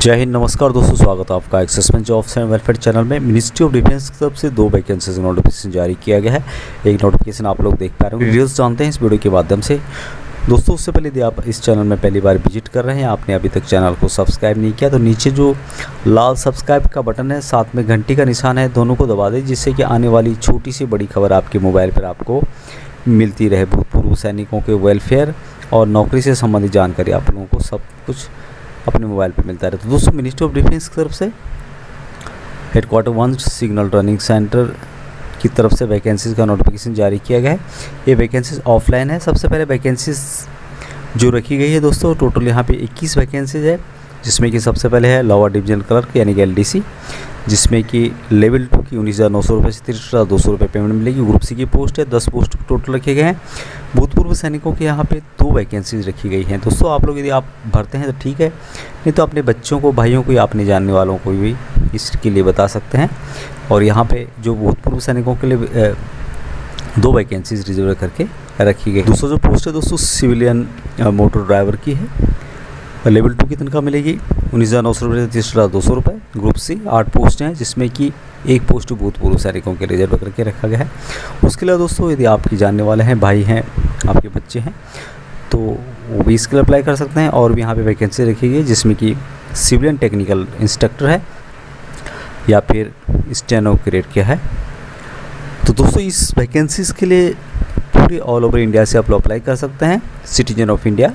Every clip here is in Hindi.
जय हिंद, नमस्कार दोस्तों, स्वागत है आपका assessment jobs and welfare channel में। मिनिस्ट्री ऑफ डिफेंस की तरफ से 2 वैकेंसीज नोटिफिकेशन जारी किया गया है। एक नोटिफिकेशन आप लोग देख पा रहे हो। डिटेल्स जानते हैं इस वीडियो के माध्यम से। दोस्तों, उससे पहले यदि आप इस चैनल में पहली बार विजिट कर रहे हैं, आपने अभी तक चैनल को सब्सक्राइब नहीं किया तो नीचे जो लाल सब्सक्राइब का बटन है, साथ में घंटी का निशान है, दोनों को दबा दें, जिससे कि आने वाली छोटी सी बड़ी खबर आपके मोबाइल पर आपको मिलती रहे। भूतपूर्व सैनिकों के वेलफेयर और नौकरी से संबंधित जानकारी आप लोगों को सब कुछ अपने मोबाइल पे मिलता रहे। तो दोस्तों, मिनिस्ट्री ऑफ डिफेंस की तरफ से हेडक्वार्टर 1 सिग्नल ट्रेनिंग सेंटर की तरफ से वैकेंसीज़ का नोटिफिकेशन जारी किया गया है। ये वैकेंसीज ऑफलाइन है। सबसे पहले वैकेंसीज जो रखी गई है दोस्तों, टोटल यहाँ पे 21 वैकेंसीज है, जिसमें कि सबसे पहले है लोअर डिवीजन क्लर्क यानी कि LDC, जिसमें कि लेवल 2 की 19,900 रुपये से 30,200 रुपये पेमेंट मिलेगी। ग्रुप C की पोस्ट है, 10 पोस्ट टोटल रखे गए हैं। भूतपूर्व सैनिकों के यहाँ पे 2 वैकेंसीज रखी गई हैं। दोस्तों, आप लोग यदि आप भरते हैं तो ठीक है, नहीं तो अपने बच्चों को, भाइयों को या अपने जानने वालों को भी इसके लिए बता सकते हैं। और यहाँ पे जो भूतपूर्व सैनिकों के लिए 2 वैकेंसीज रिजर्व करके रखी गई। दूसरा जो पोस्ट है दोस्तों, सिविलियन मोटर ड्राइवर की है। लेवल 2 की तनख्वाह मिलेगी 19,900 रुपये से 30,200 रुपये। ग्रुप C 8 पोस्ट हैं, जिसमें कि 1 पोस्ट भूतपूर्व सैनिकों के रिजर्व करके रखा गया है। उसके अलावा दोस्तों, यदि आपकी जानने वाले हैं, भाई हैं, आपके बच्चे हैं, तो वो भी इसके लिए अप्लाई कर सकते हैं। और भी यहाँ पे वैकेंसी रखी गई, जिसमें कि सिविलियन टेक्निकल इंस्ट्रक्टर है या फिर स्टेनो ग्रेड क्या है। तो दोस्तों, इस वैकेंसीज़ के लिए पूरे ऑल ओवर इंडिया से आप लोग अप्लाई कर सकते हैं, सिटीजन ऑफ इंडिया।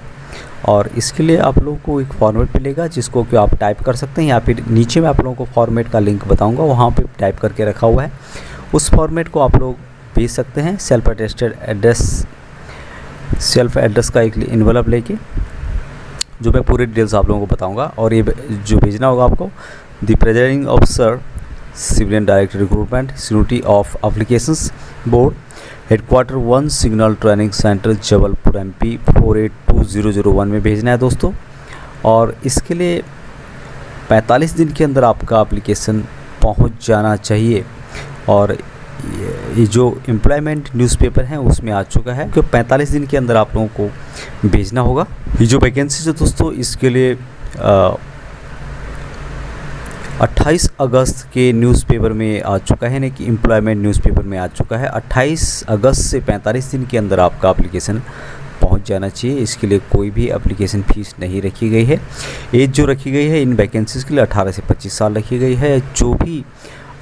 और इसके लिए आप लोगों को एक फॉर्मेट मिलेगा, जिसको कि आप टाइप कर सकते हैं, या फिर नीचे मैं आप लोगों को फॉर्मेट का लिंक बताऊंगा, वहाँ पे टाइप करके रखा हुआ है। उस फॉर्मेट को आप लोग भेज सकते हैं सेल्फ एड्रेस का एक एनवलप लेके, जो मैं पूरे डिटेल्स आप लोगों को बताऊँगा। और ये जो भेजना होगा आपको, the presiding officer civilian director recruitment security of applications board, headquarter 1 signal training centre Jabalpur MP 482001 में भेजना है दोस्तों। और इसके लिए 45 दिन के अंदर आपका एप्लीकेशन पहुंच जाना चाहिए। और ये जो एम्प्लॉयमेंट न्यूज़पेपर है उसमें आ चुका है कि 45 दिन के अंदर आप लोगों को भेजना होगा। ये जो वैकेंसी है दोस्तों, इसके लिए 28 अगस्त के न्यूज़पेपर में आ चुका है, यानी कि एम्प्लॉयमेंट न्यूज़पेपर में आ चुका है। 28 अगस्त से 45 दिन के अंदर आपका एप्लीकेशन पहुंच जाना चाहिए। इसके लिए कोई भी एप्लीकेशन फ़ीस नहीं रखी गई है। एज जो रखी गई है इन वैकेंसीज़ के लिए 18 से 25 साल रखी गई है। जो भी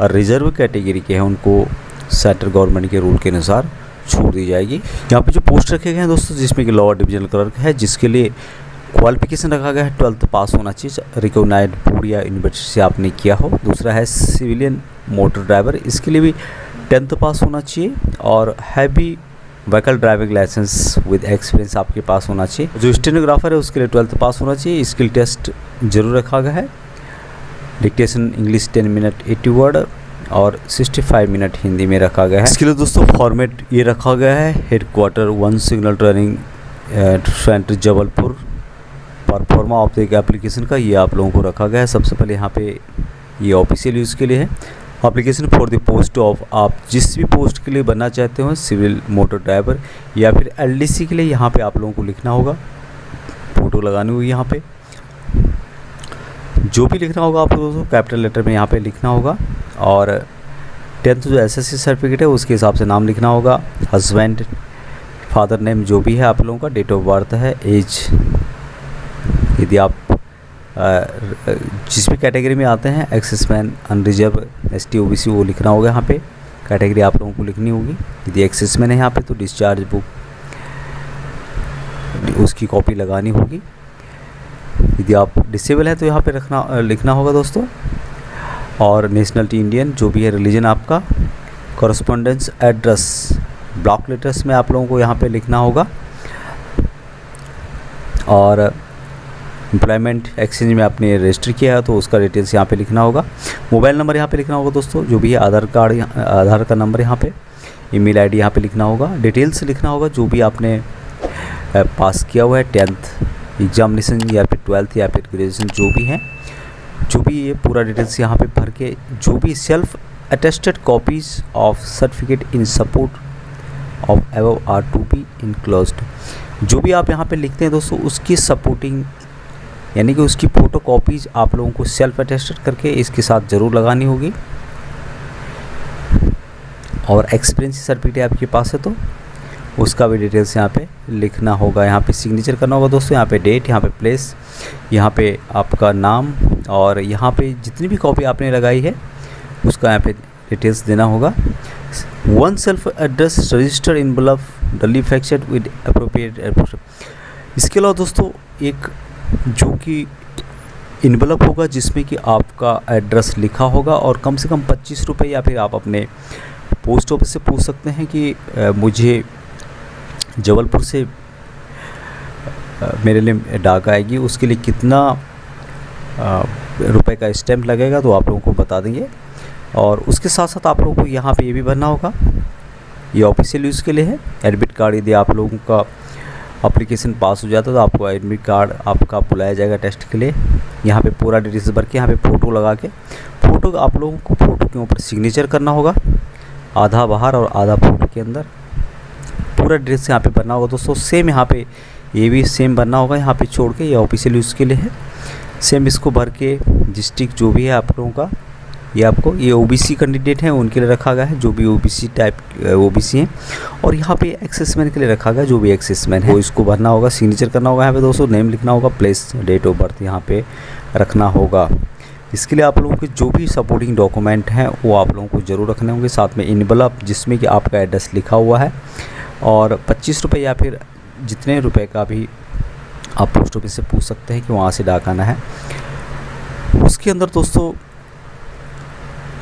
रिजर्व कैटेगरी के हैं उनको सेंट्रल गवर्नमेंट के रूल के अनुसार छूट दी जाएगी। यहाँ पे जो पोस्ट रखे गए हैं दोस्तों, जिसमें कि लोअर डिवीजन क्लर्क है, जिसके लिए क्वालिफिकेशन रखा गया है 12th पास होना चाहिए, रिकॉग्नाइज्ड बोर्ड या यूनिवर्सिटी से आपने किया हो। दूसरा है सिविलियन मोटर ड्राइवर, इसके लिए भी 10th पास होना चाहिए। और heavy vehicle driving licence with experience आपके पास होना चाहिए। जो स्टेनोग्राफर है उसके लिए 12th पास होना चाहिए। स्किल टेस्ट जरूर रखा गया है। डिक्टेशन इंग्लिश 10 मिनट 80 वर्ड और 65 मिनट हिंदी में रखा गया है। इसके लिए दोस्तों फॉर्मेट ये रखा गया है, headquarter 1 signal training centre Jabalpur pro forma of the application का ये आप लोगों को रखा गया है। सबसे पहले यहाँ पे ये ऑफिशियल यूज़ के लिए है। Application for the post of, आप जिस भी पोस्ट के लिए बनना चाहते हो, सिविल मोटर ड्राइवर या फिर LDC के लिए, यहाँ पे आप लोगों को लिखना होगा, फ़ोटो लगानी हुई यहाँ पे। जो भी लिखना होगा आप लोगों को कैपिटल लेटर में यहाँ पे लिखना होगा। और 10th जो SSC सर्टिफिकेट है उसके हिसाब से नाम लिखना होगा। हस्बैंड, फादर नेम जो भी है आप लोगों का, डेट ऑफ बर्थ है, एज, यदि आप जिस भी कैटेगरी में आते हैं, एक्सेसमैन, अनरिजर्व, ST OBC, वो लिखना होगा यहाँ पे। कैटेगरी आप लोगों को लिखनी होगी। यदि एक्सेसमैन है यहाँ पे तो डिस्चार्ज बुक उसकी कॉपी लगानी होगी। यदि आप डिसेबल है तो यहाँ पे लिखना होगा दोस्तों। और नेशनलिटी इंडियन, जो भी है रिलीजन आपका। कॉरेस्पॉन्डेंस एड्रेस ब्लॉक लेटर्स में आप लोगों को यहाँ पे लिखना होगा। और एम्प्लॉयमेंट एक्सचेंज में आपने रजिस्टर किया है तो उसका डिटेल्स यहाँ पे लिखना होगा। मोबाइल नंबर यहाँ पे लिखना होगा दोस्तों, जो भी है आधार का नंबर यहाँ पे, ईमेल ID यहाँ पे लिखना होगा। डिटेल्स लिखना होगा जो भी आपने पास किया हुआ है, 10th एग्जामिनेशन या फिर 12th या फिर ग्रेजुएशन, जो भी है, जो भी ये पूरा डिटेल्स यहाँ पे भर के, जो भी self attested copies of certificate in support of above are to be enclosed, जो भी आप यहाँ पे लिखते हैं दोस्तों, उसकी सपोर्टिंग यानी कि उसकी फ़ोटो कॉपीज़ आप लोगों को सेल्फ अटेस्टेड करके इसके साथ ज़रूर लगानी होगी। और एक्सपीरियंस सर्टिफिकेट आपके पास है तो उसका भी डिटेल्स यहाँ पे लिखना होगा। यहाँ पे सिग्नेचर करना होगा दोस्तों, यहाँ पे डेट, यहाँ पे प्लेस, यहाँ पे आपका नाम, और यहाँ पे जितनी भी कॉपी आपने लगाई है उसका यहाँ पे डिटेल्स देना होगा। One self address register envelope डली फैक्चर्ड विद अप्रोप्रिएट एड्रेस। इसके अलावा दोस्तों एक जो कि इनवलप होगा जिसमें कि आपका एड्रेस लिखा होगा, और कम से कम 25 रुपये, या फिर आप अपने पोस्ट ऑफिस से पूछ सकते हैं कि मुझे जबलपुर से मेरे लिए डाक आएगी, उसके लिए कितना रुपए का स्टैम्प लगेगा, तो आप लोगों को बता देंगे। और उसके साथ साथ आप लोगों को यहाँ पे ये भी भरना होगा, ये ऑफिशियल यूज़ के लिए है। एडमिट कार्ड, यदि आप लोगों का एप्लीकेशन पास हो जाता है तो आपको एडमिट कार्ड आपका बुलाया जाएगा टेस्ट के लिए। यहाँ पे पूरा डिटेल्स भर के यहाँ पे फ़ोटो लगा के, फ़ोटो आप लोगों को फ़ोटो के ऊपर सिग्नेचर करना होगा, आधा बाहर और आधा फ़ोटो के अंदर, पूरा डिटेल्स यहाँ पे भरना होगा दोस्तों। सेम यहाँ पे ये भी सेम भरना होगा, यहाँ पे छोड़ के, ये ऑफिशियल यूज़ के लिए है। सेम इसको भर के डिस्ट्रिक्ट जो भी है आप लोगों का, ये आपको, ये ओबीसी कैंडिडेट हैं उनके लिए रखा गया है, जो भी ओबीसी टाइप ओबीसी हैं, और यहाँ पे एक्सेसमैन के लिए रखा गया, जो भी एक्सेसमैन है वो इसको भरना होगा, सिग्नेचर करना होगा। यहाँ पे दोस्तों नेम लिखना होगा, प्लेस, डेट ऑफ बर्थ यहाँ पे रखना होगा। इसके लिए आप लोगों के जो भी सपोर्टिंग डॉक्यूमेंट हैं वो आप लोगों को ज़रूर रखने होंगे, साथ में इनवलप जिसमें कि आपका एड्रेस लिखा हुआ है, और 25 रुपये या फिर जितने रुपए का भी आप पोस्ट ऑफिस से पूछ सकते हैं कि वहाँ से डाक आना है। उसके अंदर दोस्तों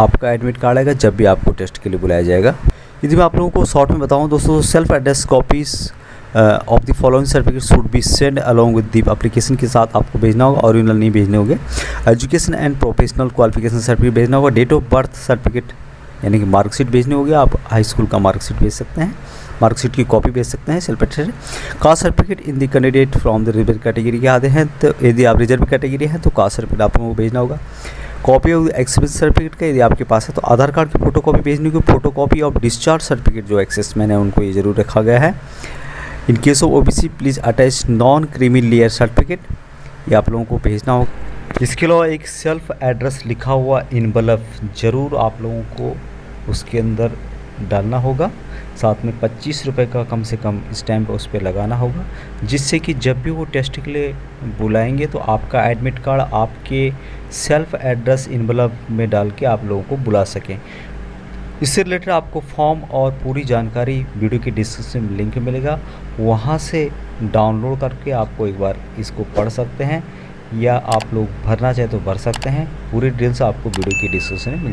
आपका एडमिट कार्ड आएगा जब भी आपको टेस्ट के लिए बुलाया जाएगा। यदि मैं आप लोगों को शॉर्ट में बताऊं दोस्तों, self address copies of the following certificate should be send along with the application के साथ आपको भेजना होगा, ओरिजिनल नहीं भेजने होंगे। Education and professional qualification certificate भेजना होगा। डेट ऑफ बर्थ सर्टिफिकेट यानी कि मार्कशीट भेजनी होगी, आप हाई स्कूल का मार्कशीट भेज सकते हैं, मार्कशीट की कॉपी भेज सकते हैं self attested. Caste certificate in the candidate from the reserve category के आते हैं, तो यदि आप रिजर्व कैटेगरी हैं तो कास्ट सर्टिफिकेट आप लोगों को भेजना होगा। कॉपी ऑफ एक्सपीरियंस सर्टिफिकेट का यदि आपके पास है तो आधार कार्ड की फ़ोटो कॉपी भेजनी होगी। Photo copy of discharge certificate जो एक्सेसमैन है उनको ये ज़रूर रखा गया है। In case of OBC please attach non creamy layer certificate, ये आप लोगों को भेजना होगा। इसके अलावा एक सेल्फ एड्रेस लिखा हुआ इनवलप ज़रूर आप लोगों को उसके अंदर डालना होगा, साथ में 25 रुपये का कम से कम स्टैम्प उस पर लगाना होगा, जिससे कि जब भी वो टेस्ट के लिए बुलाएंगे तो आपका एडमिट कार्ड आपके सेल्फ एड्रेस इनवलप में डाल के आप लोगों को बुला सकें। इससे रिलेटेड आपको फॉर्म और पूरी जानकारी वीडियो के डिस्क्रिप्शन में लिंक मिलेगा, वहाँ से डाउनलोड करके आपको एक बार इसको पढ़ सकते हैं, या आप लोग भरना चाहे तो भर सकते हैं। पूरी डिटेल्स आपको वीडियो की डिस्क्रिप्शन में